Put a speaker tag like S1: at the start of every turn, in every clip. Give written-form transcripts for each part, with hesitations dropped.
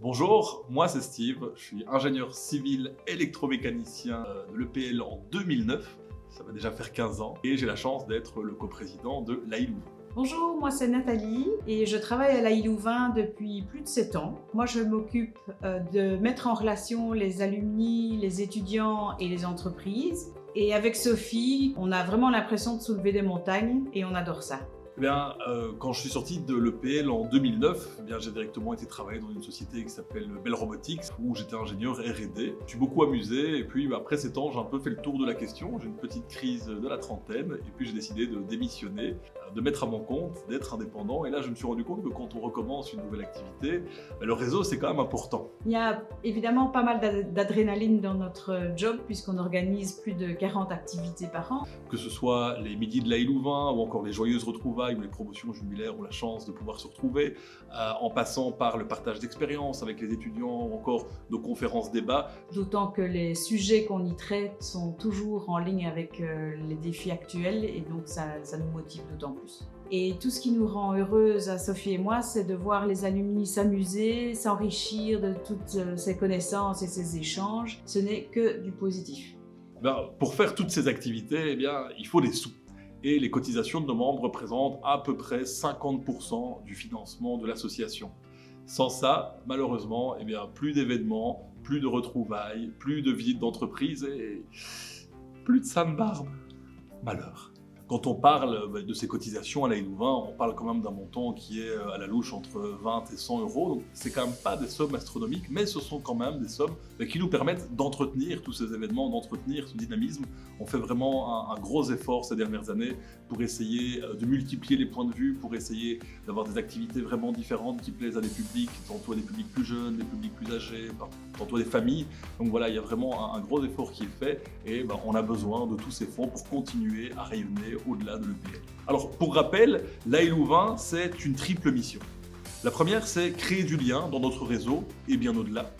S1: Bonjour, moi c'est Steve, je suis ingénieur civil électromécanicien de l'EPL en 2009, ça va déjà faire 15 ans, et j'ai la chance d'être le coprésident de l'AI Louvain.
S2: Bonjour, moi c'est Nathalie et je travaille à l'AI Louvain depuis plus de 7 ans. Moi je m'occupe de mettre en relation les alumni, les étudiants et les entreprises. Et avec Sophie, on a vraiment l'impression de soulever des montagnes et on adore ça.
S1: Quand je suis sorti de l'EPL en 2009, j'ai directement été travailler dans une société qui s'appelle Bell Robotics, où j'étais ingénieur R&D. Je suis beaucoup amusé, et puis après 7 ans, j'ai un peu fait le tour de la question. J'ai une petite crise de la trentaine, et puis j'ai décidé de démissionner, de mettre à mon compte, d'être indépendant. Et là, je me suis rendu compte que quand on recommence une nouvelle activité, le réseau, c'est quand même important.
S2: Il y a évidemment pas mal d'adrénaline dans notre job, puisqu'on organise plus de 40 activités par an.
S1: Que ce soit les midis de l'AI Louvain, ou encore les joyeuses retrouvailles, où les promotions jubilaires ont la chance de pouvoir se retrouver, en passant par le partage d'expériences avec les étudiants, ou encore nos conférences débats.
S2: D'autant que les sujets qu'on y traite sont toujours en ligne avec les défis actuels, et donc ça nous motive d'autant plus. Et tout ce qui nous rend heureuses à Sophie et moi, c'est de voir les alumni s'amuser, s'enrichir de toutes ces connaissances et ces échanges. Ce n'est que du positif.
S1: Pour faire toutes ces activités, il faut des sous. Et les cotisations de nos membres représentent à peu près 50% du financement de l'association. Sans ça, malheureusement, plus d'événements, plus de retrouvailles, plus de visites d'entreprise et plus de Sainte Barbe. Malheur. Quand on parle de ces cotisations à l'AI Louvain, on parle quand même d'un montant qui est à la louche entre 20 et 100 euros. Donc c'est quand même pas des sommes astronomiques, mais ce sont quand même des sommes qui nous permettent d'entretenir tous ces événements, d'entretenir ce dynamisme. On fait vraiment un gros effort ces dernières années pour essayer de multiplier les points de vue, pour essayer d'avoir des activités vraiment différentes qui plaisent à des publics, tantôt à des publics plus jeunes, des publics plus âgés, tantôt à des familles. Donc voilà, il y a vraiment un gros effort qui est fait et on a besoin de tous ces fonds pour continuer à rayonner au-delà de l'EPL. Alors pour rappel, l'AI Louvain, c'est une triple mission. La première, c'est créer du lien dans notre réseau et bien au-delà.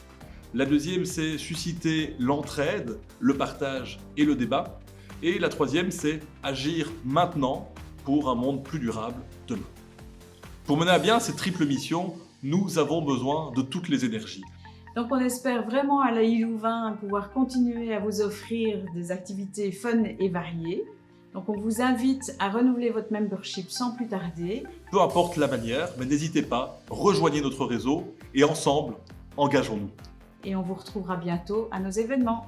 S1: La deuxième, c'est susciter l'entraide, le partage et le débat. Et la troisième, c'est agir maintenant pour un monde plus durable demain. Pour mener à bien cette triple mission, nous avons besoin de toutes les énergies.
S2: Donc on espère vraiment à l'AI Louvain pouvoir continuer à vous offrir des activités fun et variées. Donc on vous invite à renouveler votre membership sans plus tarder.
S1: Peu importe la manière, mais n'hésitez pas, rejoignez notre réseau et ensemble, engageons-nous.
S2: Et on vous retrouvera bientôt à nos événements.